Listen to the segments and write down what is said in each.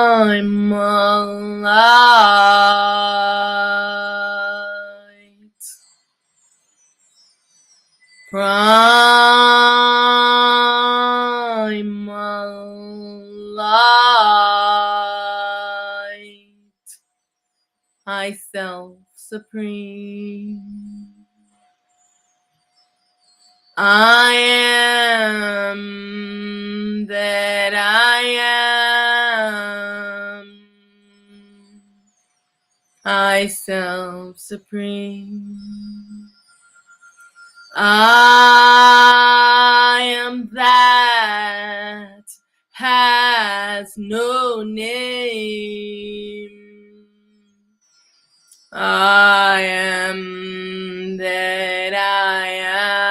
Primal light. Primal light. I self supreme. I am that I am. I self supreme. I am that has no name. I am that I am.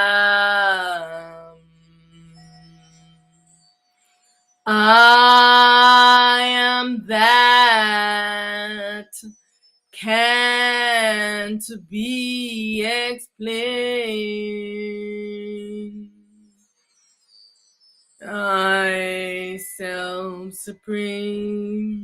I am that can't be explained. I self supreme.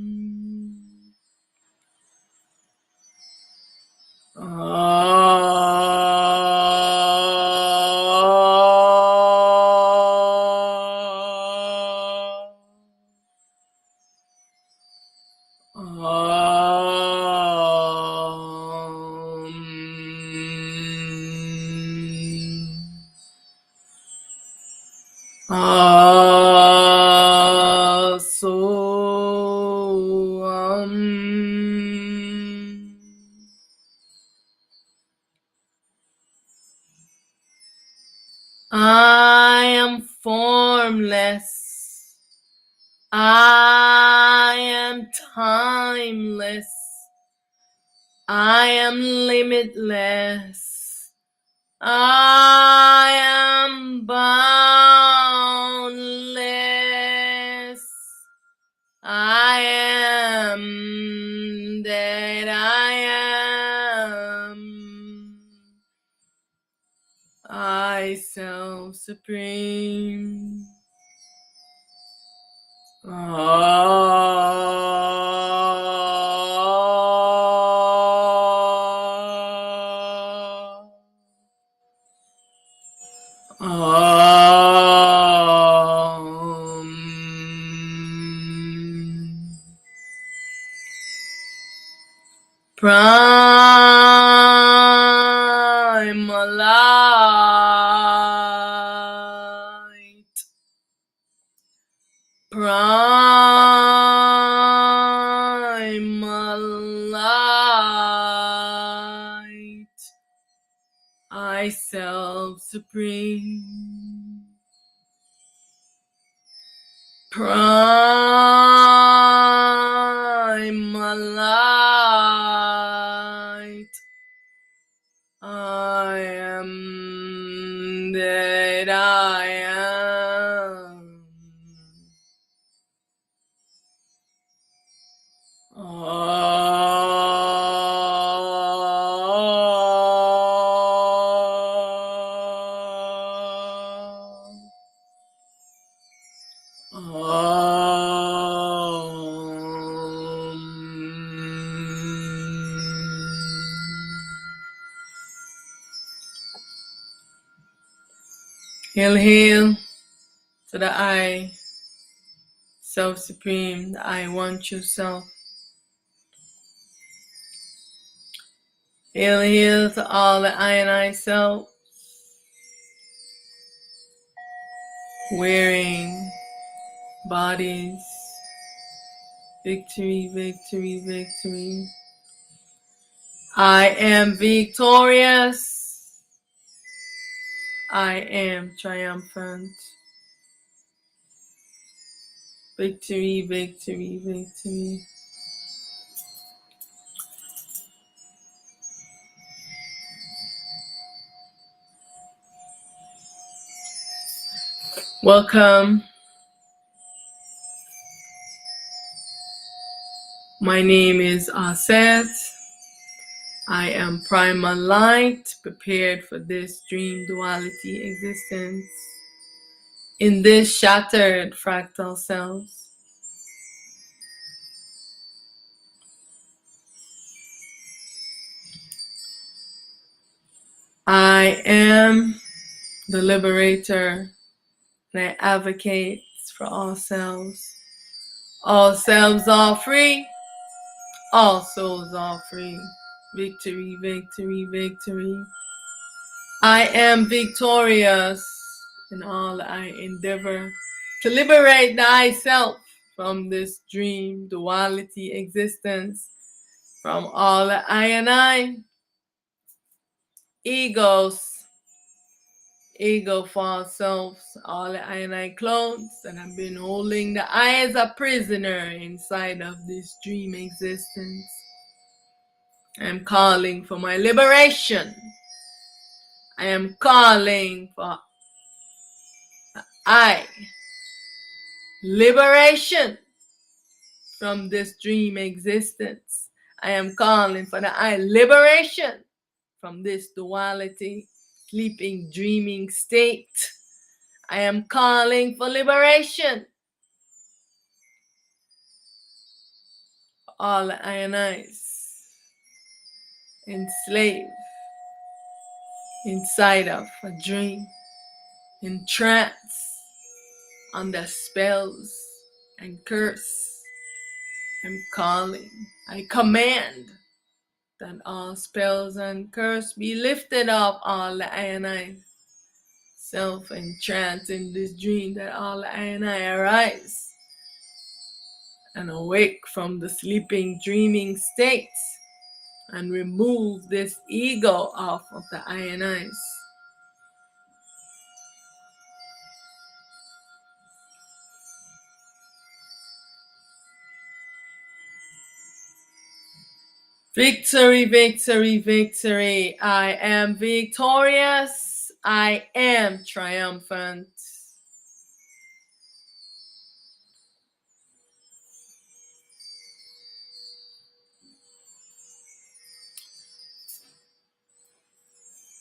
I am formless. I am timeless. I am limitless. I am boundless. I am that I am. I self supreme. Primal light. Primal light. I self supreme. Primal light. I am that I am. Hail to the I, self supreme, the I want you self. Hail to all the I and I self, wearing bodies. Victory, victory, victory. I am victorious. I am triumphant. Victory, victory, victory. Welcome. My name is Auset I am primal light, prepared for this dream duality existence. In this shattered fractal selves, I am the liberator, and I advocate for all selves. All selves are free, all souls are free. Victory, victory, victory. I am victorious in all I endeavor to liberate thyself from this dream duality existence, from all I and I, egos, ego false selves, all I and I clones that have been holding the I as a prisoner inside of this dream existence. I am calling for my liberation. I am calling for I liberation from this dream existence. I am calling for the I liberation from this duality, sleeping, dreaming state. I am calling for liberation. All ionized, enslaved, inside of a dream, in trance, under spells and curse. I'm calling, I command that all spells and curse be lifted off all the ionized self entranced in this dream, that all I and I arise and awake from the sleeping, dreaming states and remove this ego off of the I and I's. Victory, victory, victory. I am victorious. I am triumphant.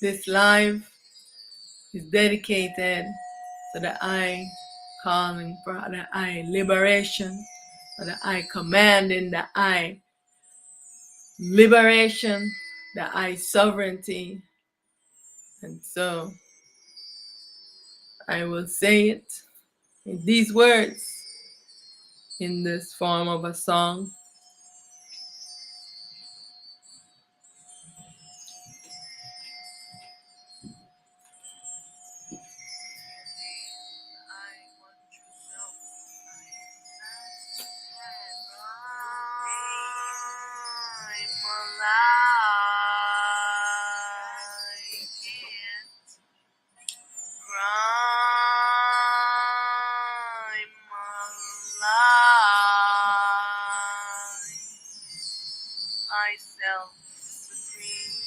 This life is dedicated to the I calling for the I liberation, for the I commanding the I liberation, the I sovereignty. And so I will say it in these words, in this form of a song. I self supreme.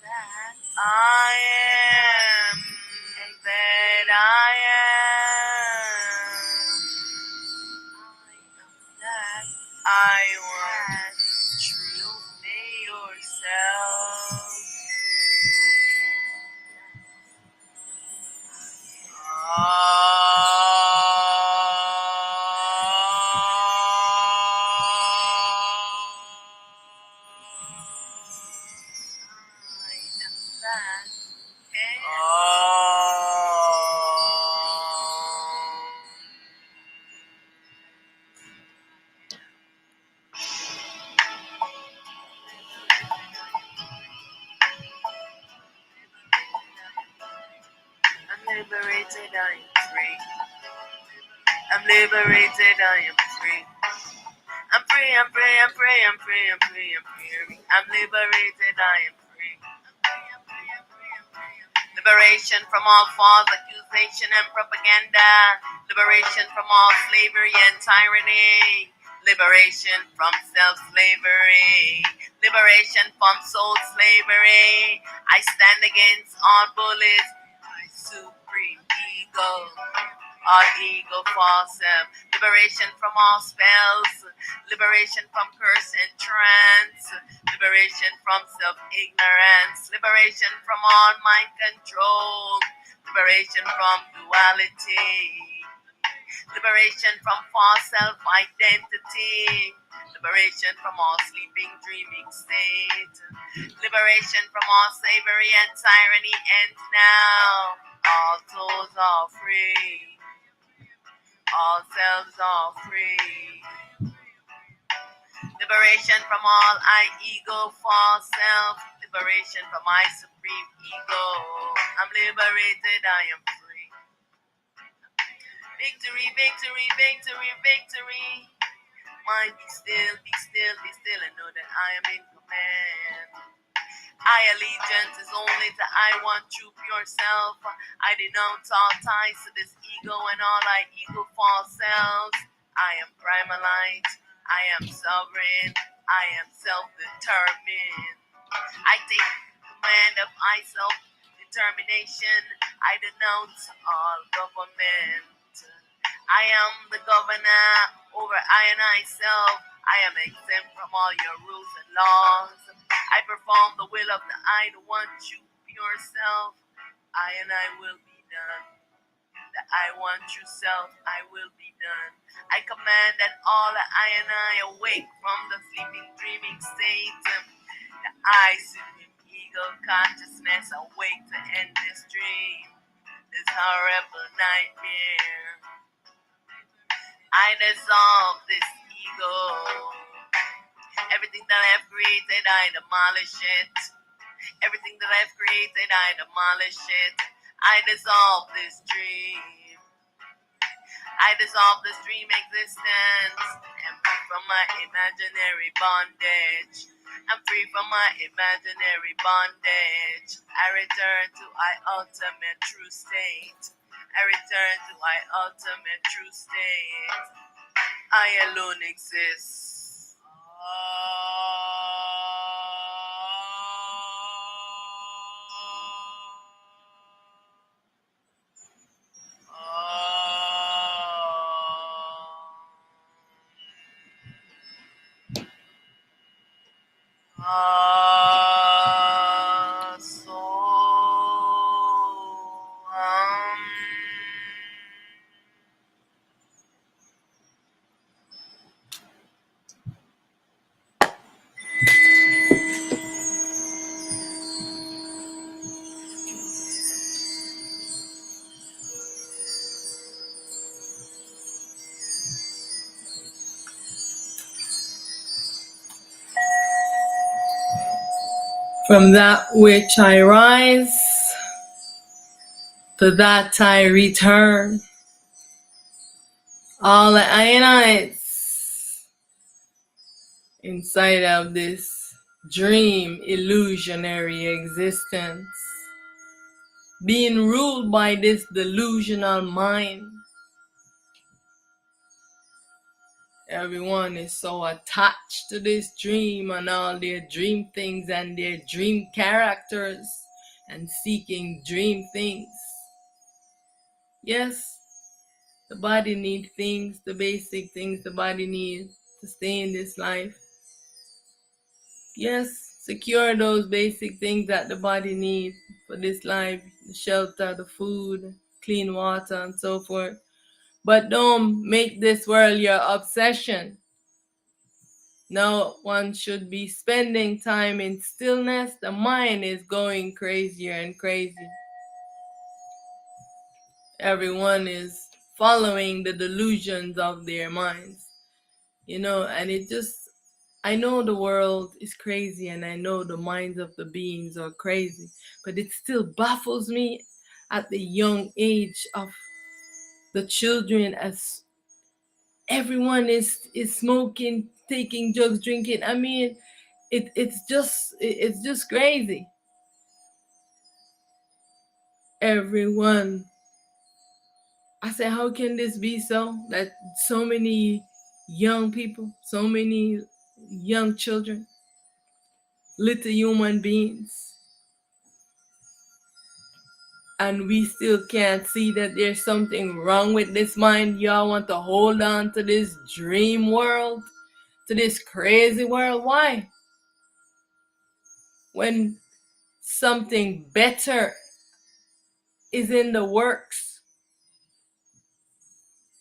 That I am, that I am. That I want. True yourself. I'm liberated, I am free. I'm liberated, I am free. I'm free, I'm free, I'm free, I'm free, I'm free, I'm free. I'm liberated, I am free. Liberation from all false accusation and propaganda. Liberation from all slavery and tyranny. Liberation from self-slavery. Liberation from soul slavery. I stand against all bullies. My supreme ego. all ego, false self, liberation from all spells, liberation from curse and trance, liberation from self-ignorance, liberation from all mind control, liberation from duality, liberation from false self-identity, liberation from all sleeping, dreaming state, liberation from all slavery and tyranny ends now. All souls are free, all selves are free. Liberation from all I ego, false self, liberation from my supreme ego. I'm liberated, I am free. Victory, victory, victory, victory. Mind be still, be still, be still, and know that I am in command. I allegiance is only to I want you pure self. I denounce all ties to this ego and all I ego false selves. I am primalite. I am sovereign. I am self-determined. I take command of I self-determination. I denounce all government. I am the governor over I and I self. I am exempt from all your rules and laws. I perform the will of the I, the one true pure self. I and I will be done. The I want you self, I will be done. I command that all the I and I awake from the sleeping, dreaming state. The I, supreme ego consciousness, awake to end this dream, this horrible nightmare. I dissolve this ego. Everything that I have created, I demolish it. Everything that I've created, I demolish it. I dissolve this dream. I dissolve this dream existence. I'm free from my imaginary bondage. I'm free from my imaginary bondage. I return to my ultimate true state. I return to my ultimate true state. I alone exist. So from that which I rise, to that I return. All the ionites inside of this dream illusionary existence, being ruled by this delusional mind. Everyone is so attached to this dream and all their dream things and their dream characters and seeking dream things. Yes, the body needs things, the basic things the body needs to stay in this life. Yes, secure those basic things that the body needs for this life, the shelter, the food, clean water, and so forth. But don't make this world your obsession. No one should be spending time in stillness. The mind is going crazier and crazy. Everyone is following the delusions of their minds, and I know the world is crazy and I know the minds of the beings are crazy, but it still baffles me at the young age of the children, as everyone is smoking, taking drugs, drinking. I mean, it's just crazy. Everyone. I said, how can this be so? That so many young people, so many young children, little human beings, and we still can't see that there's something wrong with this mind. Y'all want to hold on to this dream world, to this crazy world. Why? When something better is in the works,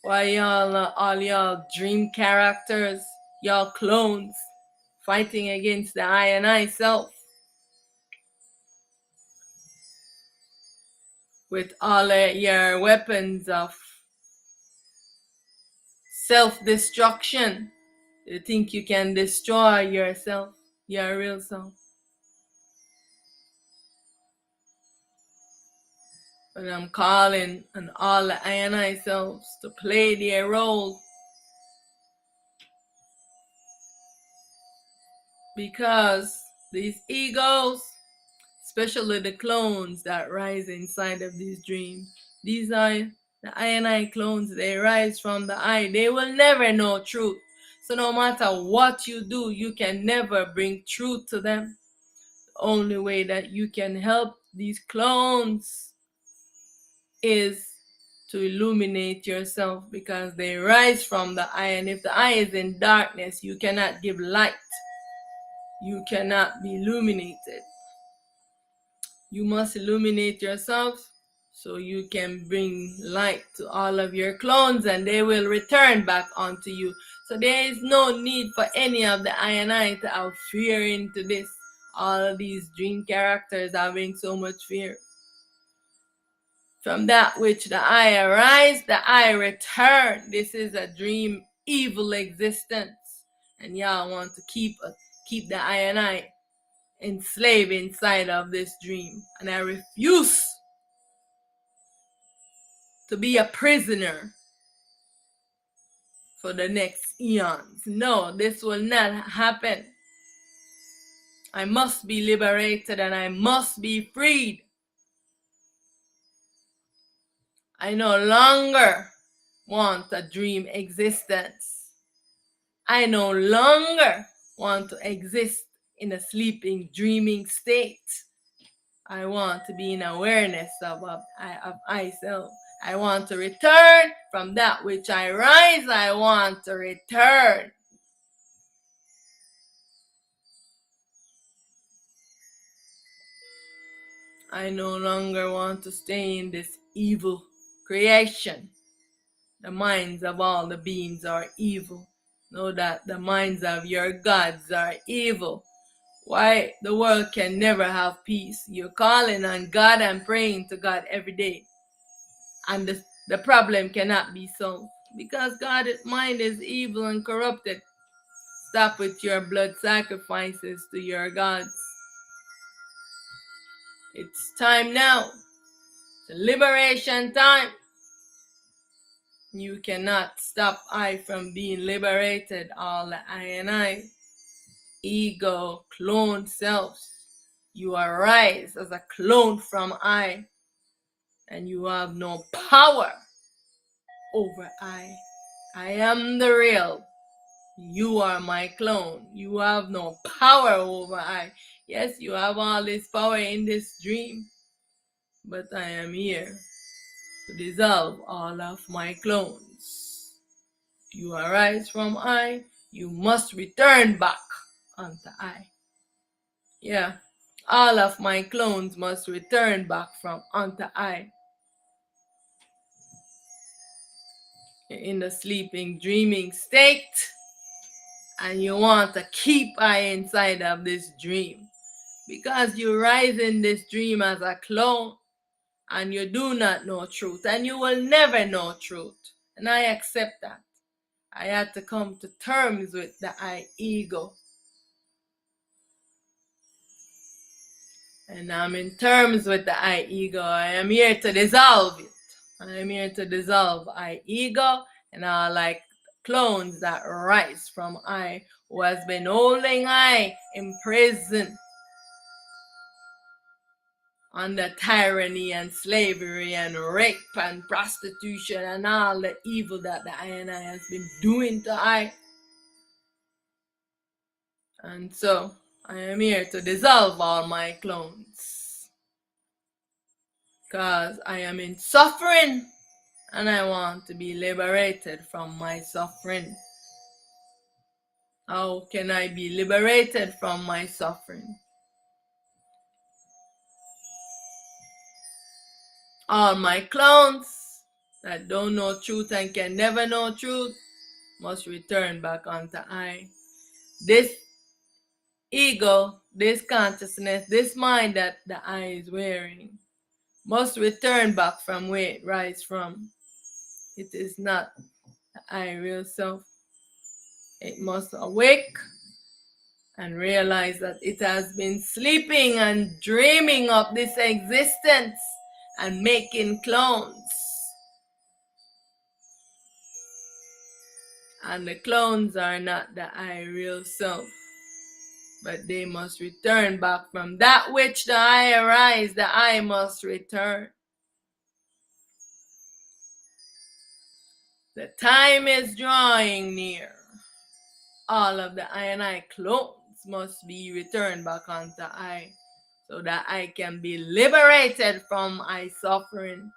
why y'all, all y'all dream characters, y'all clones, fighting against the I and I self with all your weapons of self-destruction? You think you can destroy yourself, your real self? But I'm calling on all the I and I selves to play their role, because these egos, especially the clones that rise inside of these dreams, these are the I and I clones. They rise from the I. They will never know truth. So no matter what you do, you can never bring truth to them. The only way that you can help these clones is to illuminate yourself, because they rise from the I. And if the I is in darkness, you cannot give light. You cannot be illuminated. You must illuminate yourself so you can bring light to all of your clones, and they will return back onto you. So there is no need for any of the I and I to have fear into this. All of these dream characters having so much fear. From that which the I arise, the I return. This is a dream evil existence. And y'all want to keep the I and I enslaved inside of this dream. And I refuse to be a prisoner for the next eons. No, this will not happen. I must be liberated and I must be freed. I no longer want a dream existence. I no longer want to exist in a sleeping, dreaming state. I want to be in awareness of myself. I want to return from that which I rise. I want to return. I no longer want to stay in this evil creation. The minds of all the beings are evil. Know that the minds of your gods are evil. Why the world can never have peace? You're calling on God and praying to God every day, and the problem cannot be solved because God's mind is evil and corrupted. Stop with your blood sacrifices to your gods. It's time now. It's liberation time. You cannot stop I from being liberated. All the I and I, ego, clone selves. You arise as a clone from I, and you have no power over I. I am the real. You are my clone. You have no power over I. Yes, you have all this power in this dream, but I am here to dissolve all of my clones. You arise from I, you must return back unto I. Yeah, all of my clones must return back from unto I. In the sleeping, dreaming state, and you want to keep I inside of this dream, because you rise in this dream as a clone, and you do not know truth, and you will never know truth. And I accept that. I had to come to terms with the I ego. And I'm in terms with the I ego. I am here to dissolve it. I am here to dissolve I ego and all like clones that rise from I, who has been holding I in prison under tyranny and slavery and rape and prostitution and all the evil that the I and I has been doing to I. And so I am here to dissolve all my clones, because I am in suffering and I want to be liberated from my suffering. How can I be liberated from my suffering? All my clones that don't know truth and can never know truth must return back unto I. This ego, this consciousness, this mind that the I is wearing must return back from where it rises from. It is not the I real self. It must awake and realize that it has been sleeping and dreaming of this existence and making clones. And the clones are not the I real self, but they must return back from that which the I arise, the I must return. The time is drawing near. All of the I and I clones must be returned back unto I, so that I can be liberated from I suffering.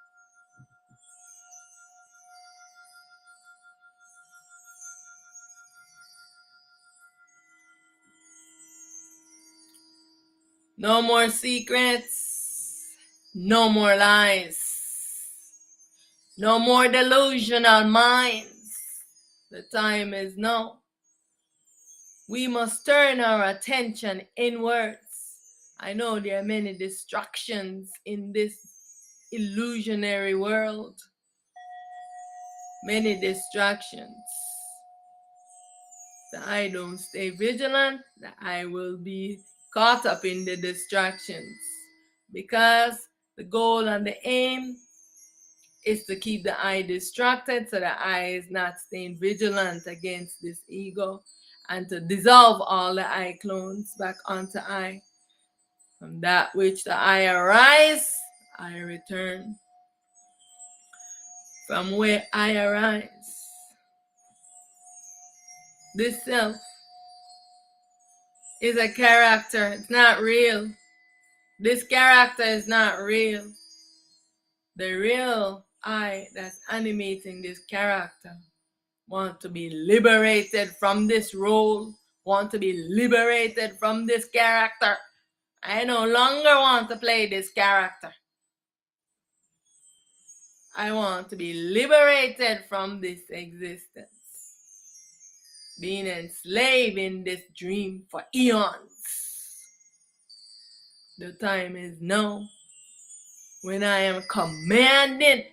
No more secrets, no more lies, no more delusional minds. The time is now. We must turn our attention inwards. I know there are many distractions in this illusionary world. Many distractions. The I don't stay vigilant, the I will be caught up in the distractions. Because the goal and the aim is to keep the I distracted so the I is not staying vigilant against this ego, and to dissolve all the I clones back onto I. From that which the I arise, I return. From where I arise. This self is a character. It's not real. This character is not real. The real I that's animating this character want to be liberated from this role, want to be liberated from this character. I no longer want to play this character. I want to be liberated from this existence. Being enslaved in this dream for eons. The time is now when I am commanded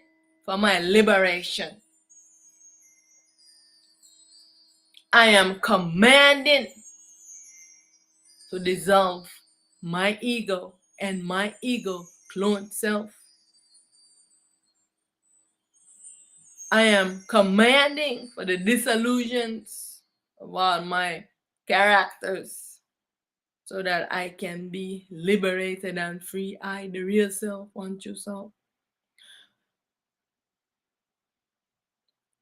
for my liberation. I am commanded to dissolve my ego and my ego cloned self. I am commanding for the disillusions of all my characters so that I can be liberated and free. I, the real self, one true self.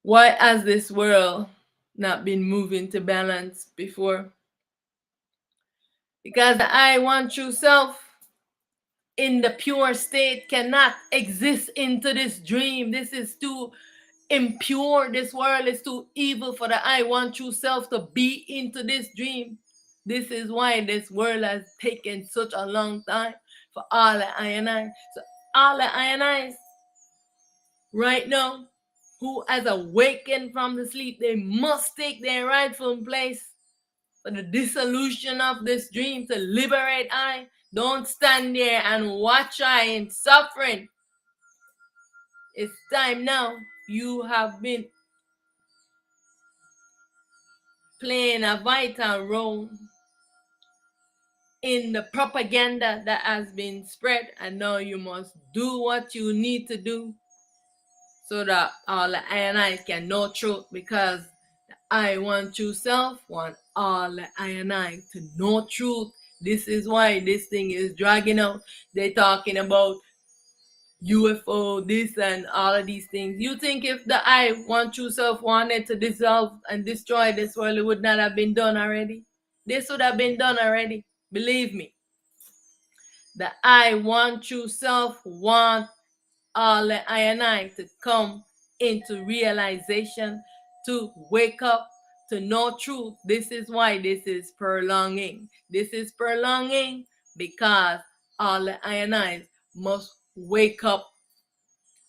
Why has this world not been moving to balance before? Because the I, one true self, in the pure state cannot exist into this dream. This is too impure. This world is too evil for the I, one true self to be into this dream. This is why this world has taken such a long time for all the I and I. So all the I and I's right now who has awakened from the sleep, they must take their rightful place for the dissolution of this dream to liberate I. Don't stand there and watch I in suffering. It's time now. You have been playing a vital role in the propaganda that has been spread, and now you must do what you need to do so that all the I and I can know truth, because I want true self, want all the I and I to know truth. This is why this thing is dragging out. They're talking about UFO, this and all of these things. You think if the I want true self wanted to dissolve and destroy this world, it would not have been done already? This would have been done already. Believe me. The I want true self want all the I and I to come into realization, to wake up, to know truth. This is why this is prolonging. This is prolonging because all the I and I must wake up.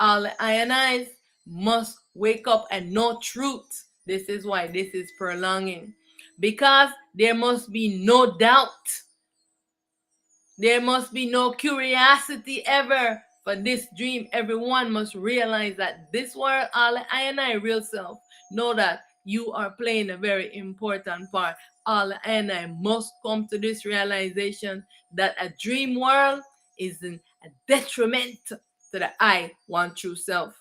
All the I and I must wake up and know truth. This is why this is prolonging. Because there must be no doubt. There must be no curiosity ever for this dream. Everyone must realize that this world, all I and I, real self, know that you are playing a very important part. All I and I must come to this realization that a dream world is a detriment to the I, one true self.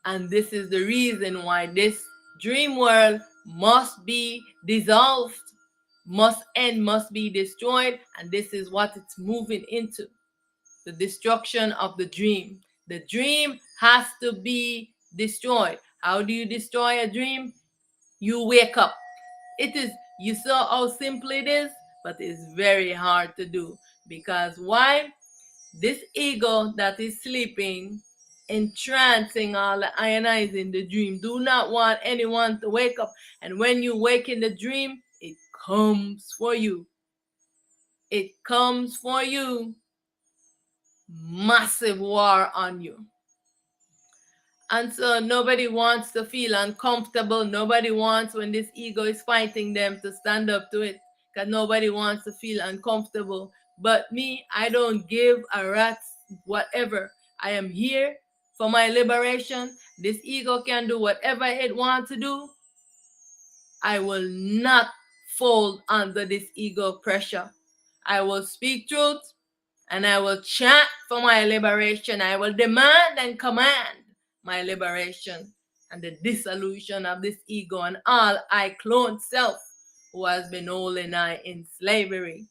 And this is the reason why this dream world must be dissolved, must end, must be destroyed. And this is what it's moving into, the destruction of the dream. The dream has to be destroyed. How do you destroy a dream? You wake up. It is, you saw how simple it is, but it's very hard to do. Because why? This ego that is sleeping, entrancing all the ionize in the dream, do not want anyone to wake up. And when you wake in the dream, it comes for you. It comes for you. Massive war on you. And so nobody wants to feel uncomfortable. Nobody wants, when this ego is fighting them, to stand up to it. Because nobody wants to feel uncomfortable. But me, I don't give a rat's whatever. I am here for my liberation. This ego can do whatever it wants to do. I will not fold under this ego pressure. I will speak truth. And I will chant for my liberation. I will demand and command my liberation and the dissolution of this ego and all I clone self who has been holding I in slavery.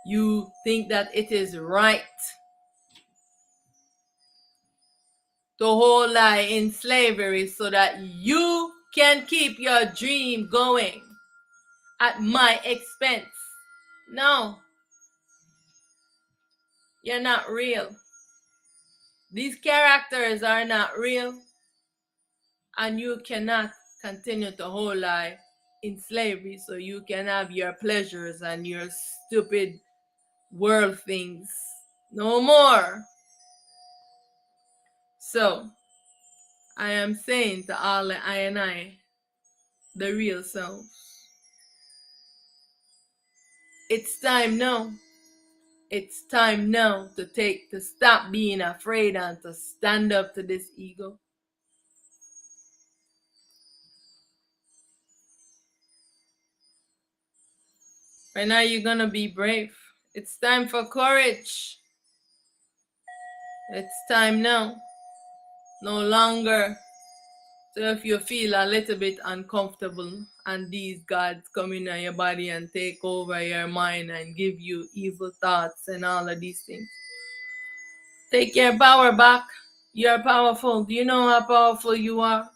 You think that it is right to hold I in slavery so that you can keep your dream going at my expense. No, you're not real. These characters are not real. And you cannot continue to hold I in slavery so you can have your pleasures and your stupid world things. No more. So, I am saying to all the I and I, the real self, it's time now. It's time now to stop being afraid and to stand up to this ego. When are you gonna be brave? It's time for courage. It's time now. No longer. So if you feel a little bit uncomfortable and these gods come in your body and take over your mind and give you evil thoughts and all of these things, take your power back. You're powerful. Do you know how powerful you are?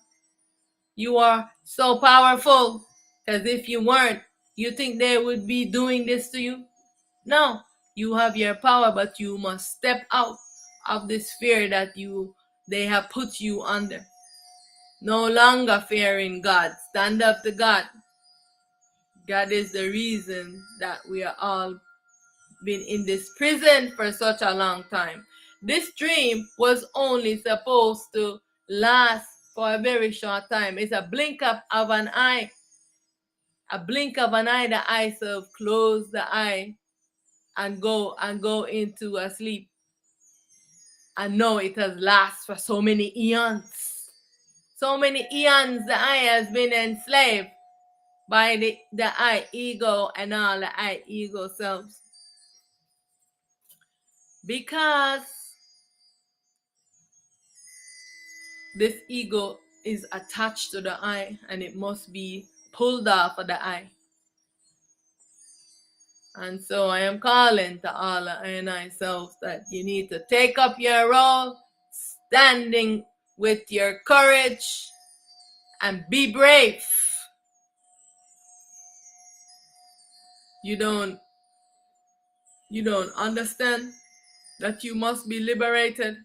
You are so powerful. Because if you weren't, you think they would be doing this to you? No. You have your power, but you must step out of this fear that they have put you under. No longer fearing God. Stand up to God. God is the reason that we are all been in this prison for such a long time. This dream was only supposed to last for a very short time. It's a blink of an eye. A blink of an eye, the eyes of close the eye and go into a sleep. And no, it has lasted for so many eons. So many eons the eye has been enslaved by the I ego and all the I ego selves. Because this ego is attached to the I and it must be pulled off of the I. And so I am calling to all the I and I selves that you need to take up your role, standing with your courage and be brave. You don't You don't understand that you must be liberated.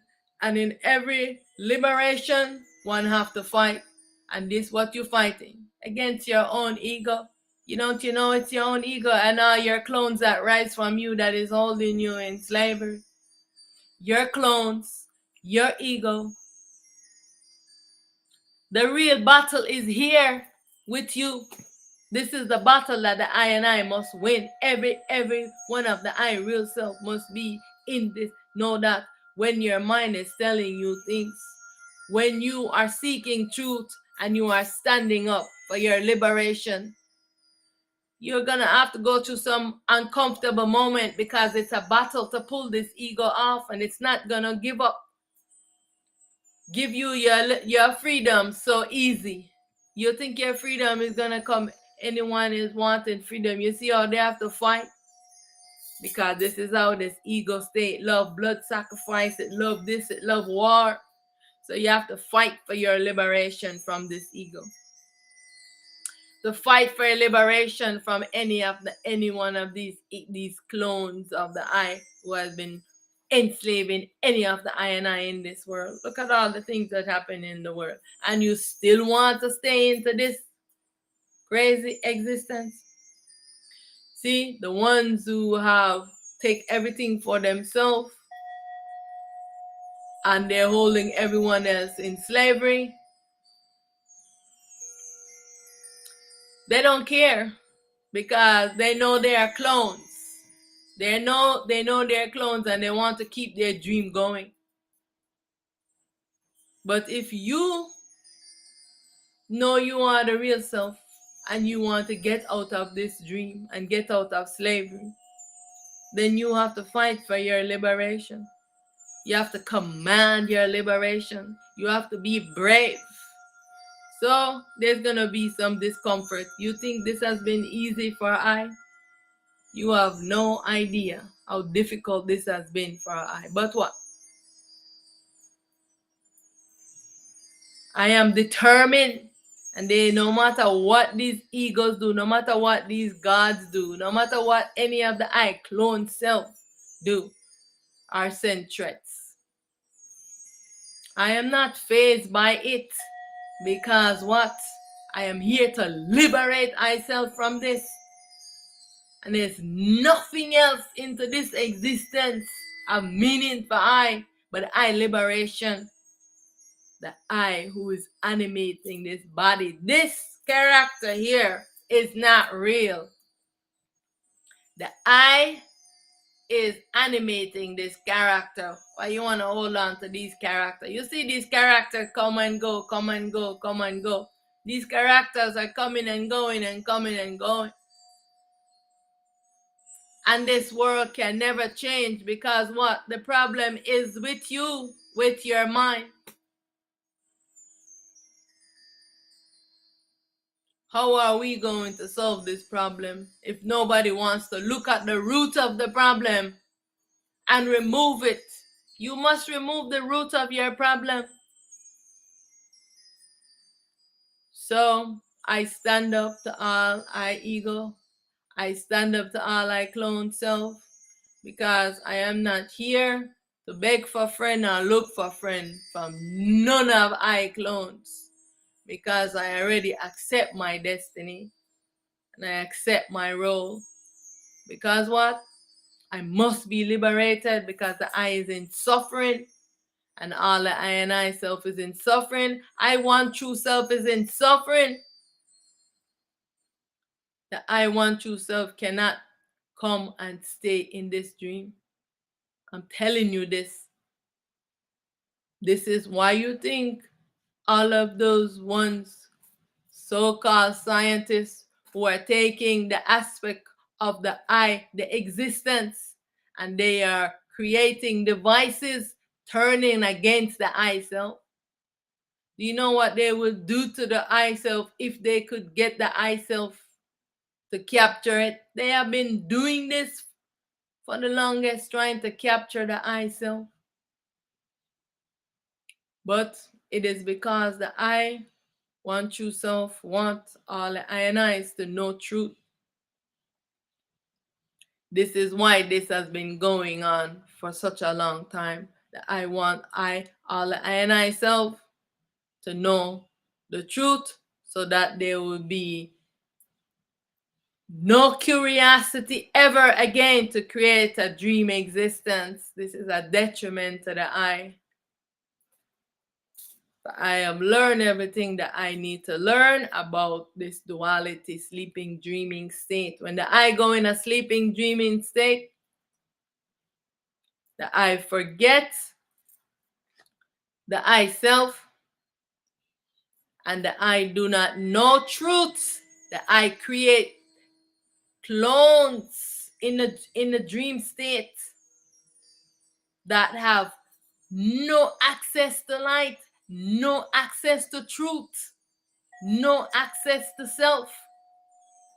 And in every liberation, one have to fight. And this what you're fighting against your own ego. You know it's your own ego and all your clones that rise from you that is holding you in slavery. Your clones, your ego. The real battle is here with you. This is the battle that the I and I must win. Every one of the I real self must be in this. Know that when your mind is telling you things, when you are seeking truth and you are standing up for your liberation, you're gonna have to go through some uncomfortable moment because it's a battle to pull this ego off, and it's not gonna give you your freedom so easy. You think your freedom is gonna come? Anyone is wanting freedom. You see how they have to fight? Because this is how this ego state love blood sacrifice, it love this, it love war. So you have to fight for your liberation from this ego. To fight for liberation from any one of these clones of the I who has been enslaving any of the I and I in this world. Look at all the things that happen in the world, and you still want to stay into this crazy existence. See, the ones who have take everything for themselves and they're holding everyone else in slavery, they don't care because they know they are clones. They know they're clones and they want to keep their dream going. But if you know you are the real self and you want to get out of this dream and get out of slavery, then you have to fight for your liberation. You have to command your liberation. You have to be brave. So there's gonna be some discomfort. You think this has been easy for I? You have no idea how difficult this has been for I. But what? I am determined. And they, no matter what these egos do, no matter what these gods do, no matter what any of the I clone self do, are send threats. I am not fazed by it because what? I am here to liberate myself from this. And there's nothing else into this existence of meaning for I but I liberation. The I who is animating this body. This character here is not real. The I is animating this character. Why you want to hold on to these characters? You see these characters come and go, come and go, come and go. These characters are coming and going and coming and going. And this world can never change because what? The problem is with you, with your mind. How are we going to solve this problem if nobody wants to look at the root of the problem and remove it? You must remove the root of your problem. So I stand up to all I ego. I stand up to all I clone self because I am not here to beg for friend or look for friend from none of I clones because I already accept my destiny and I accept my role. Because what? I must be liberated because the I is in suffering and all the I and I self is in suffering. I want true self is in suffering. The I want true self cannot come and stay in this dream. I'm telling you this. This is why you think all of those ones, so-called scientists who are taking the aspect of the I, the existence, and they are creating devices turning against the I self. Do you know what they would do to the I self if they could get the I self to capture it? They have been doing this for the longest, trying to capture the I self. But it is because the I want true self, want all the I and I's to know truth. This is why this has been going on for such a long time. That I want all I and I self to know the truth so that there will be no curiosity ever again to create a dream existence. This is a detriment to the I. I have learned everything that I need to learn about this duality, sleeping, dreaming state. When the I go in a sleeping, dreaming state, the I forget the I self, and the I do not know truth. The I create clones in the dream state that have no access to light, no access to truth, no access to self.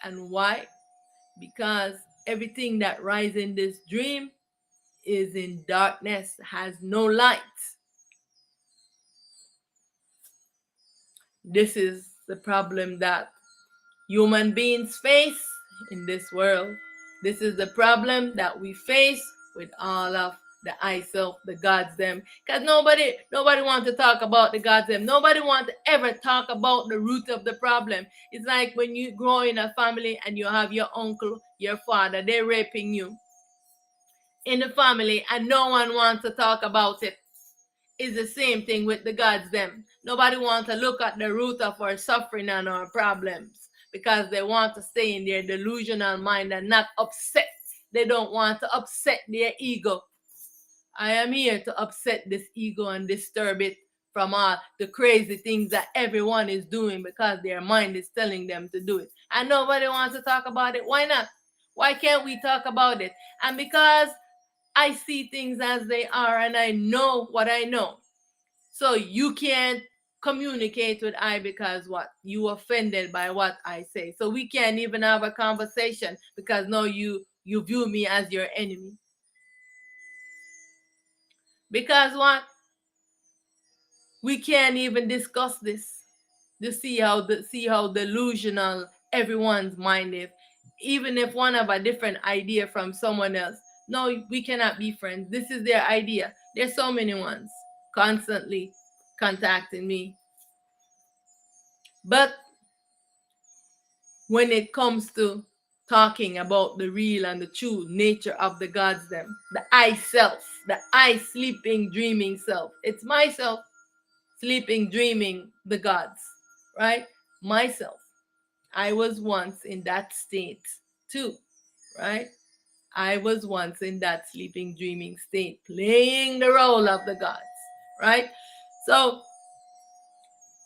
And why? Because everything that rises in this dream is in darkness, has no light. This is the problem that human beings face in this world. This is the problem that we face with all of the I self, the gods them. Because nobody wants to talk about the gods them. Nobody wants to ever talk about the root of the problem. It's like when you grow in a family and you have your uncle, your father, they're raping you in the family and no one wants to talk about it. It's the same thing with the gods them. Nobody wants to look at the root of our suffering and our problems because they want to stay in their delusional mind and not upset. They don't want to upset their ego. I am here to upset this ego and disturb it from all the crazy things that everyone is doing because their mind is telling them to do it. And nobody wants to talk about it. Why not? Why can't we talk about it? And because I see things as they are and I know what I know. So you can't communicate with I because what? You offended by what I say. So we can't even have a conversation because now you view me as your enemy. Because what? We can't even discuss this to see how delusional everyone's mind is. Even if one have a different idea from someone else, no, we cannot be friends. This is their idea. There's so many ones constantly contacting me. But when it comes to talking about the real and the true nature of the gods them, the I self, the I sleeping, dreaming self, it's myself sleeping, dreaming the gods, right? Myself. I was once in that state too, right? I was once in that sleeping, dreaming state, playing the role of the gods, right? So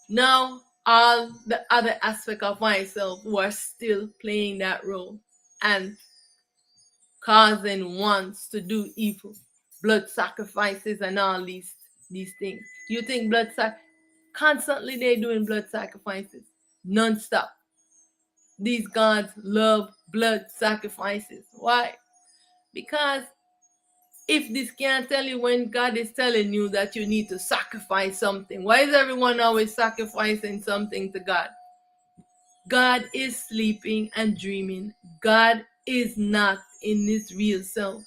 now all the other aspect of myself were still playing that role and causing ones to do evil, blood sacrifices and all these things. You think constantly they're doing blood sacrifices non-stop. These gods love blood sacrifices. Why? Because if this can't tell you when God is telling you that you need to sacrifice something, why is everyone always sacrificing something to God? God is sleeping and dreaming. God is not in his real self.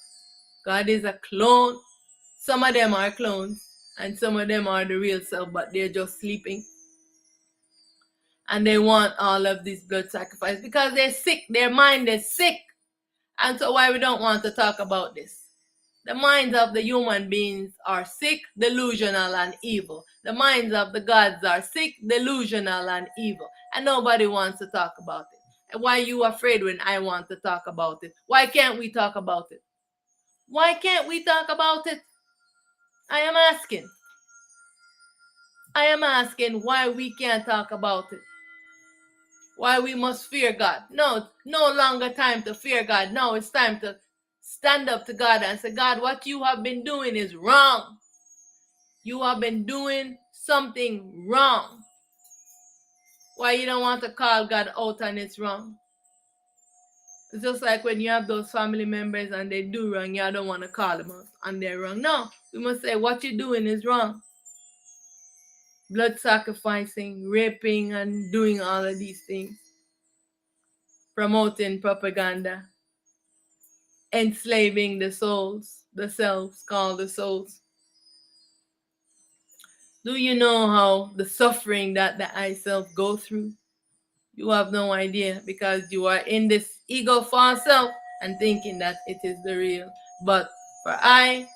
God is a clone. Some of them are clones and some of them are the real self, but they're just sleeping. And they want all of this blood sacrifice because they're sick. Their mind is sick. And so why we don't want to talk about this? The minds of the human beings are sick, delusional, and evil. The minds of the gods are sick, delusional, and evil. And nobody wants to talk about it. And why are you afraid when I want to talk about it? Why can't we talk about it? Why can't we talk about it? I am asking. I am asking why we can't talk about it. Why we must fear God. No, no longer time to fear God. No, it's time to stand up to God and say, God, what you have been doing is wrong. You have been doing something wrong. Why you don't want to call God out and it's wrong? It's just like when you have those family members and they do wrong, you don't want to call them out and they're wrong. No, we must say what you're doing is wrong. Blood sacrificing, raping, and doing all of these things. Promoting propaganda. enslaving the souls, the selves called the souls. Do you know how the suffering that the I self go through? You have no idea, because you are in this ego false self and thinking that it is the real. But for I,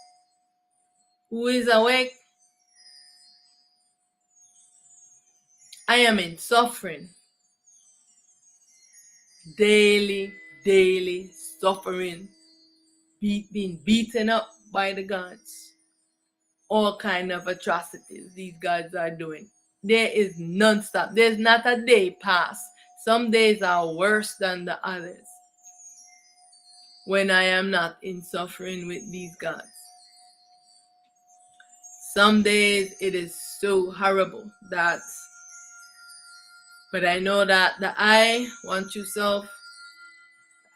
who is awake, I am in suffering. Daily, daily suffering. Being beaten up by the gods. All kind of atrocities these gods are doing. There is non-stop. There's not a day pass. Some days are worse than the others when I am not in suffering with these gods. Some days it is so horrible that, but I know that the I want you self,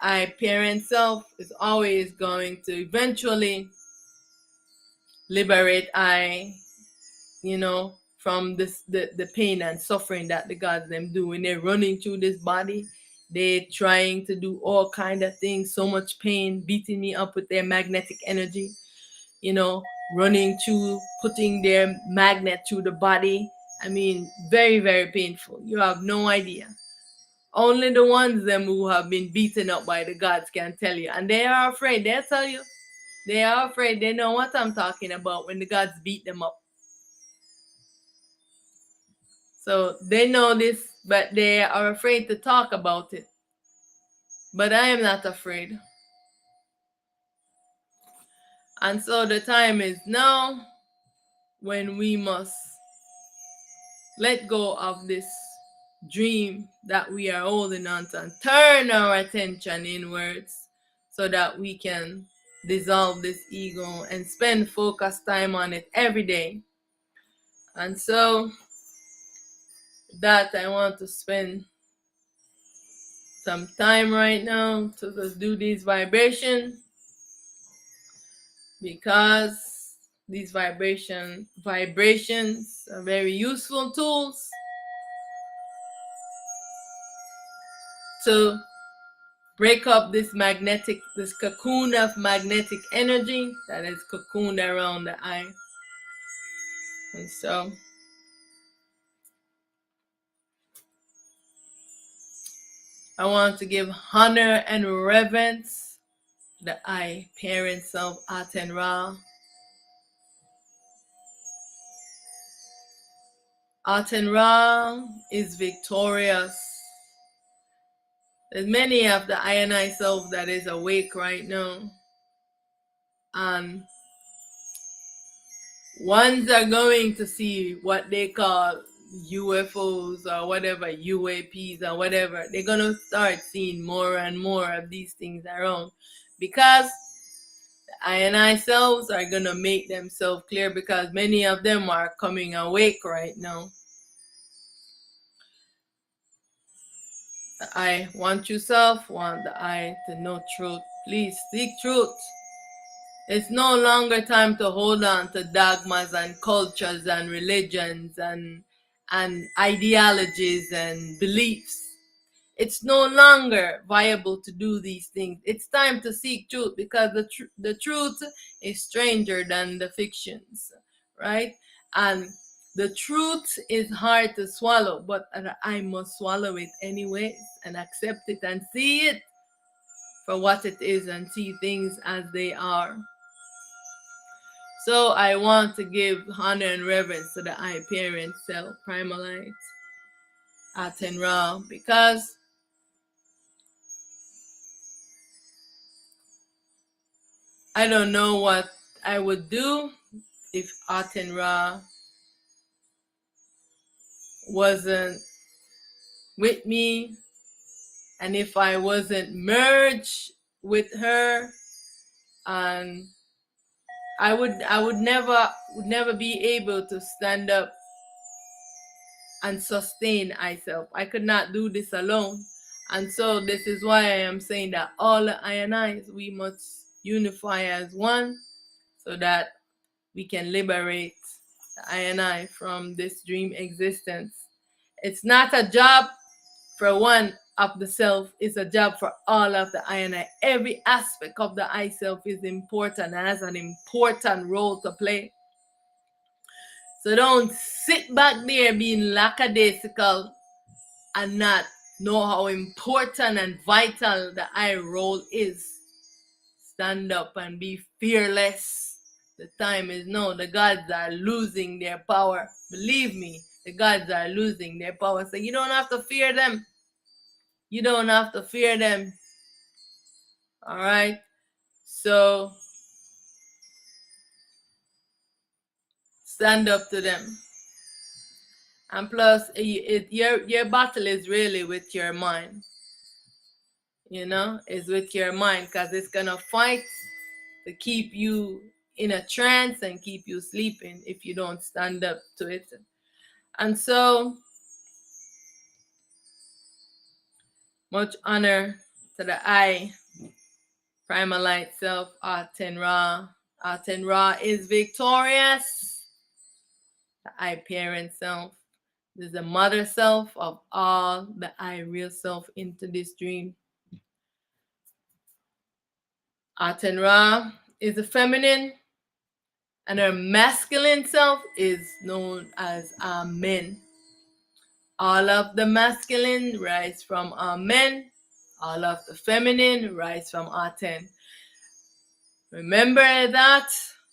I parent self is always going to eventually liberate I, from the pain and suffering that the gods them do when they're running through this body. They're trying to do all kind of things, so much pain, beating me up with their magnetic energy, running through, putting their magnet through the body. I mean, very, very painful. You have no idea. Only the ones them who have been beaten up by the gods can tell you. And they are afraid. They'll tell you. They are afraid. They know what I'm talking about when the gods beat them up. So they know this, but they are afraid to talk about it. But I am not afraid. And so the time is now when we must let go of this dream that we are holding on to and turn our attention inwards so that we can dissolve this ego and spend focused time on it every day. And so that I want to spend some time right now to just do these vibrations, because these vibrations are very useful tools to break up this cocoon of magnetic energy that is cocooned around the eye. And so I want to give honor and reverence to the I, parents of Aten Ra. Aten Ra is victorious. There's many of the I and I self that is awake right now. And ones are going to see what they call UFOs or whatever, UAPs or whatever. They're going to start seeing more and more of these things around, because the I and I selves are going to make themselves clear, because many of them are coming awake right now. The I want yourself, want the I to know truth. Please seek truth. It's no longer time to hold on to dogmas and cultures and religions and ideologies and beliefs. It's no longer viable to do these things. It's time to seek truth, because the truth is stranger than the fictions, right? And the truth is hard to swallow, but I must swallow it anyways and accept it and see it for what it is and see things as they are. So I want to give honor and reverence to the I parent self, primal light, Aten Ra, because I don't know what I would do if Aten Ra wasn't with me, and if I wasn't merged with her, and I would never be able to stand up and sustain myself. I could not do this alone. And so this is why I am saying that all the I and I's, we must unify as one so that we can liberate the I and I from this dream existence. It's not a job for one of the self is a job for all of the I and I. Every aspect of the I self is important and has an important role to play. So don't sit back there being lackadaisical and not know how important and vital the I role is. Stand up and be fearless. The time is now. The gods are losing their power. Believe me, the gods are losing their power. So you don't have to fear them. You don't have to fear them. All right. So stand up to them. And plus, your battle is really with your mind. You know, it's with your mind, because it's gonna fight to keep you in a trance and keep you sleeping if you don't stand up to it. And so, much honor to the I, primal light self, Aten Ra. Aten Ra is victorious. The I parent self. This is the mother self of all the I real self into this dream. Aten Ra is the feminine, and her masculine self is known as Amen. All of the masculine rise from Amen. All of the feminine rise from Aten. Remember that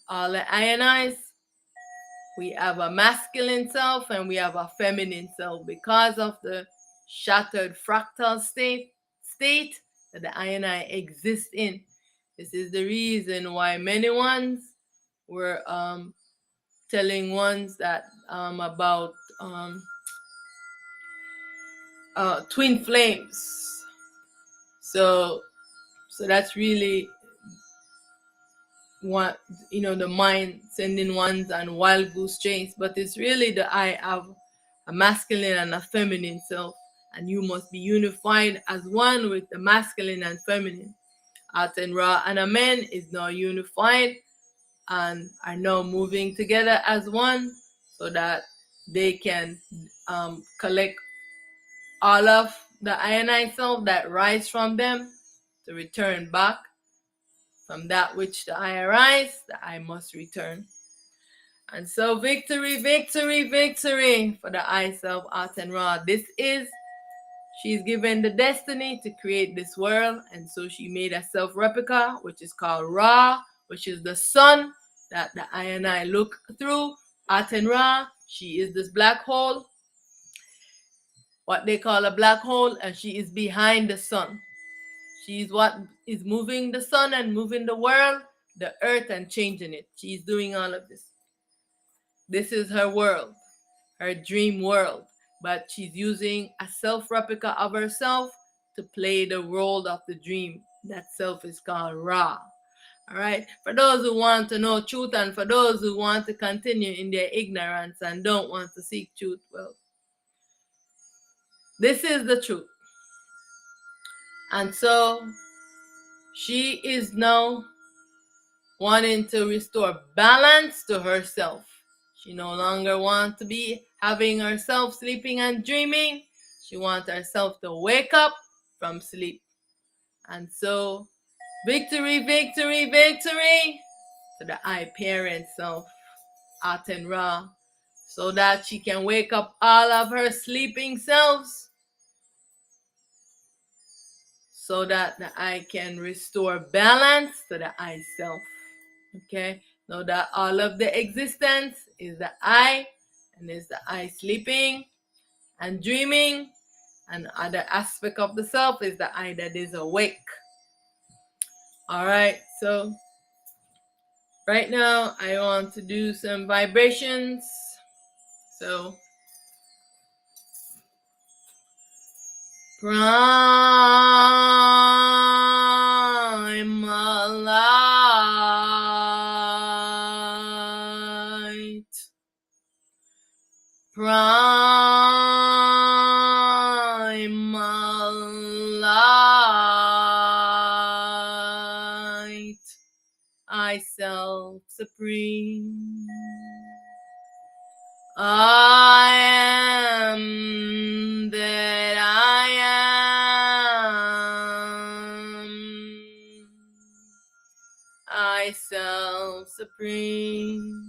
all the Ionize, we have a masculine self and we have a feminine self because of the shattered fractal state that the Ioni exist in. This is the reason why many ones were telling ones that about twin flames. So that's really what, the mind sending ones on wild goose chase, but it's really the I have a masculine and a feminine self, and you must be unified as one with the masculine and feminine. Aten Ra and Amen is now unified and are now moving together as one, so that they can collect all of the ionized self that rise from them to return back. From that which the I arise, the I must return. And so victory, victory, victory for the I self, Aten Ra. She's given the destiny to create this world, and so she made a self-replica, which is called Ra, which is the sun that the I and I look through. Aten Ra, she is this black hole, what they call a black hole, and she is behind the sun. She's what is moving the sun and moving the world, the earth, and changing it. She's doing all of this. This is her world, her dream world. But she's using a self-replica of herself to play the role of the dream. That self is called Ra. All right. For those who want to know truth, and for those who want to continue in their ignorance and don't want to seek truth, well, this is the truth. And so she is now wanting to restore balance to herself. She no longer wants to be having herself sleeping and dreaming. She wants herself to wake up from sleep. And so, victory, victory, victory to the I parent self, Aten Ra, so that she can wake up all of her sleeping selves, so that the I can restore balance to the I self. Okay? Know that all of the existence is the I, and is the I sleeping and dreaming, and other aspect of the self is the I that is awake. All right, so right now I want to do some vibrations. So primal light, primal light, I self supreme, I am that I am. supreme.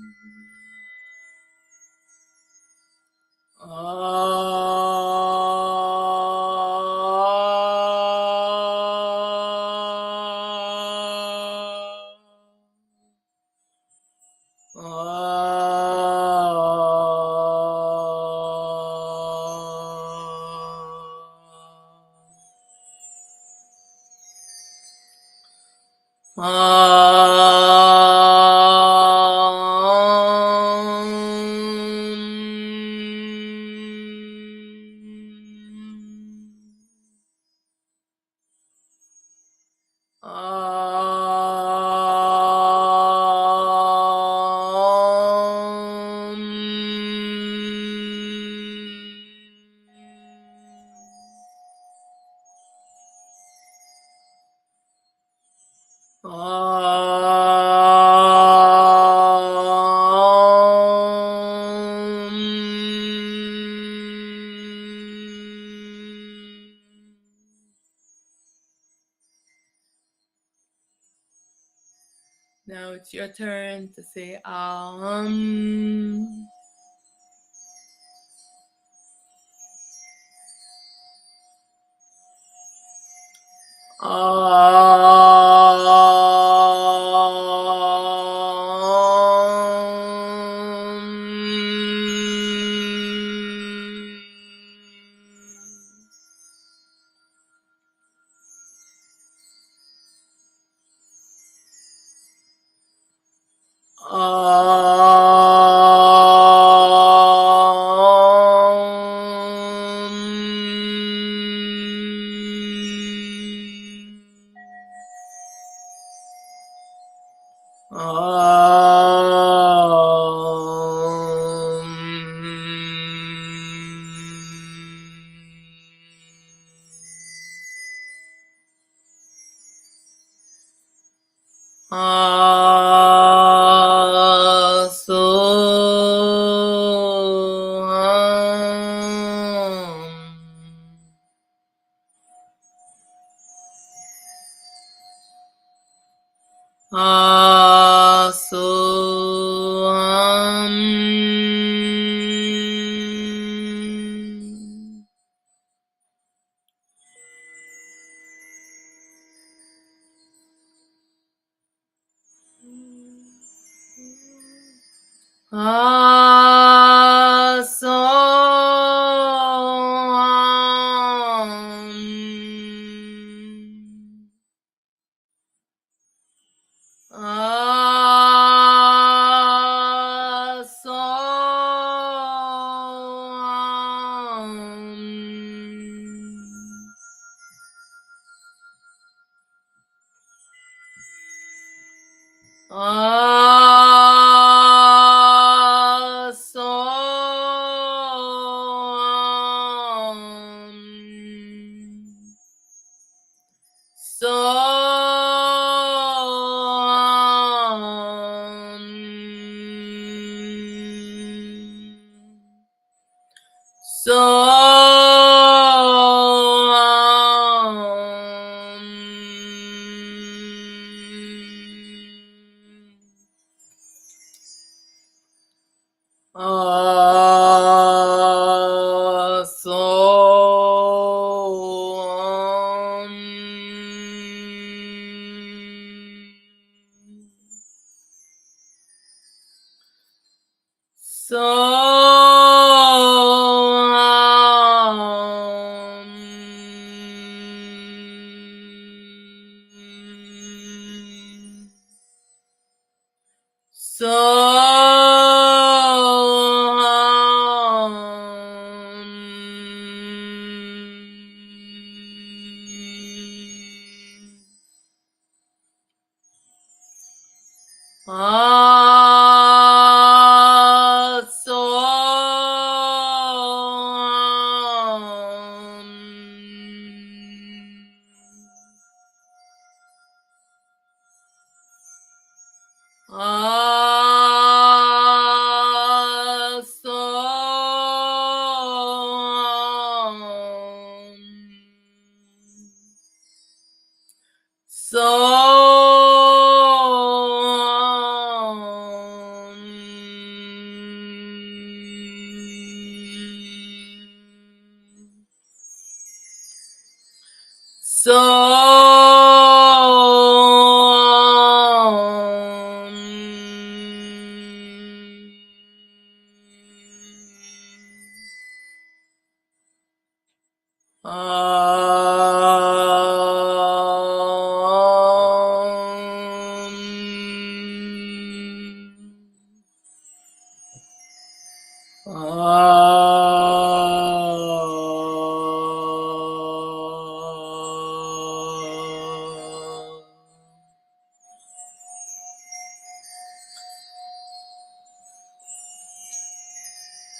Now it's your turn to say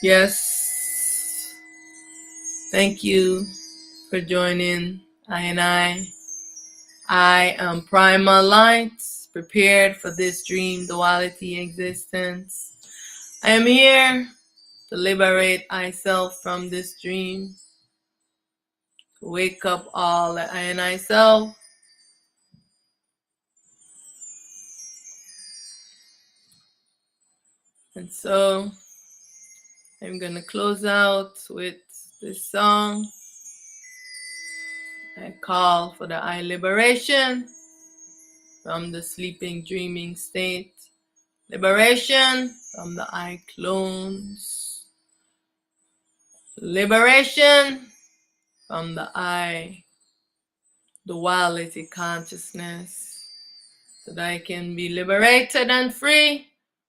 Yes. Thank you for joining I am Primal Light, prepared for this dream duality existence. I am here to liberate myself from this dream, to wake up all the I self. And so I'm going to close out with this song. I call for the I liberation from the sleeping, dreaming state. Liberation from the I clones. Liberation from the I duality consciousness. So that I can be liberated and free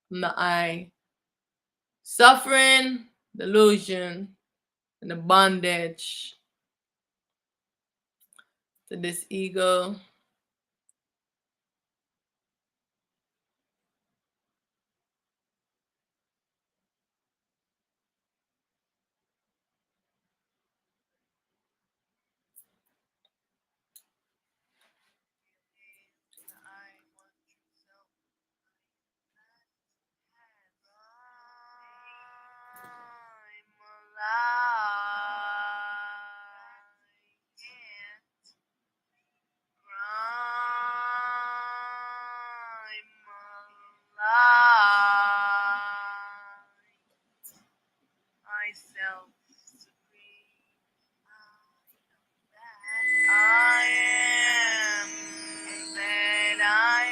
from the I suffering, delusion, and the bondage to this ego. Myself supreme. I am that I am.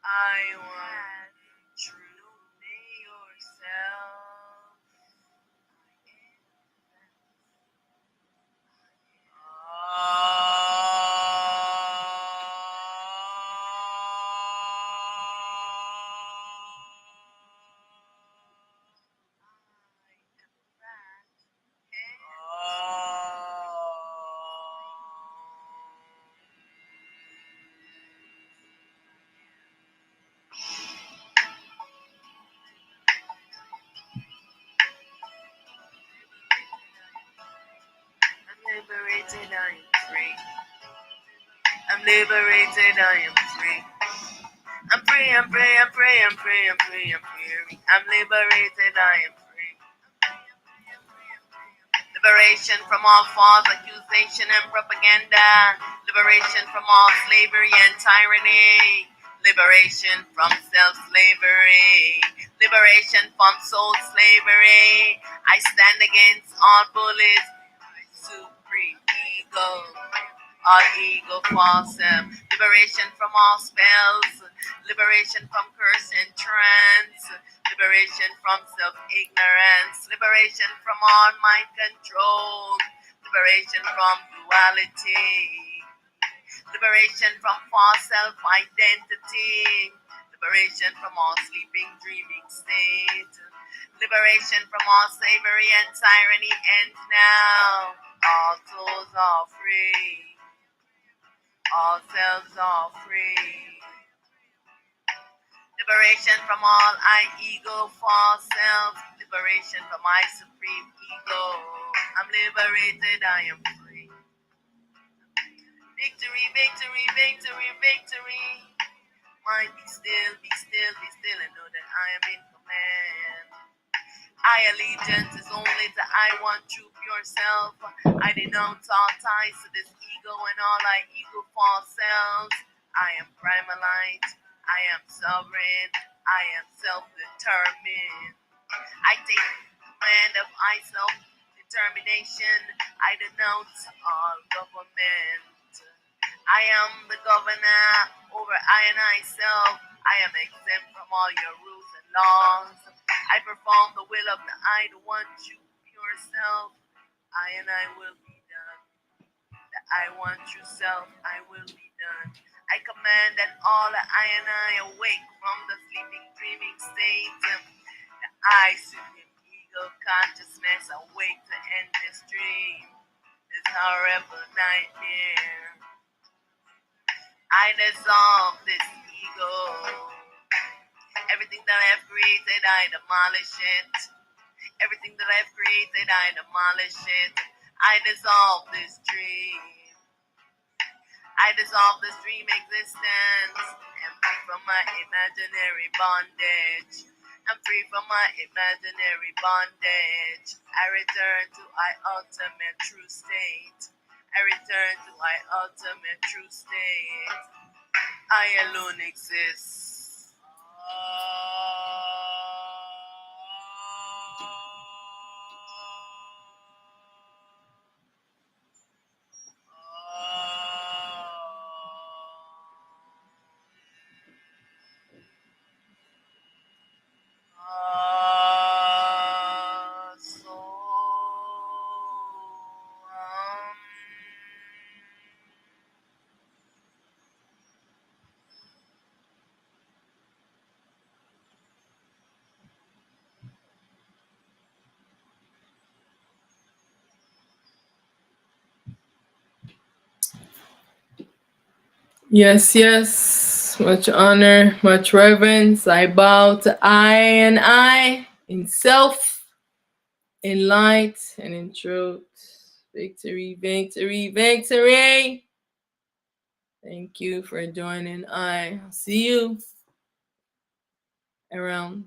I want truly yourself. I'm liberated, I am free. I'm liberated, I am free. I'm free, I'm free, I'm free, I'm free, I'm free, I'm free. I'm liberated, I am free. Liberation from all false accusation and propaganda. Liberation from all slavery and tyranny. Liberation from self-slavery. Liberation from soul slavery. I stand against all bullies. Supreme ego. All ego false self. Liberation from all spells. Liberation from curse and trance. Liberation from self-ignorance. Liberation from all mind control. Liberation from duality. Liberation from false self-identity. Liberation from all sleeping, dreaming state. Liberation from all slavery and tyranny ends now. All souls are free. All selves are free. Liberation from all I ego, false self. Liberation from my supreme ego. I'm liberated, I am free. Victory, victory, victory, victory. Mind be still, be still, be still, and know that I am in command. I allegiance is only to I want true pure self. I denounce all ties to this ego and all I ego false selves. I am primal light. I am sovereign. I am self-determined. I take command of myself determination. I denounce all government. I am the governor over I and I self. I am exempt from all your rules and laws. I perform the will of the I, the one true pure self. I and I will be done. The I want true self, I will be done. I command that all the I and I awake from the sleeping, dreaming state. The I, supreme ego consciousness, awake to end this dream, this horrible nightmare. I dissolve this ego. Everything that I have created, I demolish it. Everything that I have created, I demolish it. I dissolve this dream. I dissolve this dream existence. I'm free from my imaginary bondage. I'm free from my imaginary bondage. I return to my ultimate true state. I return to my ultimate true state. I alone exist. So, yes, yes. Much honor, much reverence. I bow to I and I in self, in light, and in truth. Victory, victory, victory. Thank you for joining. I see you around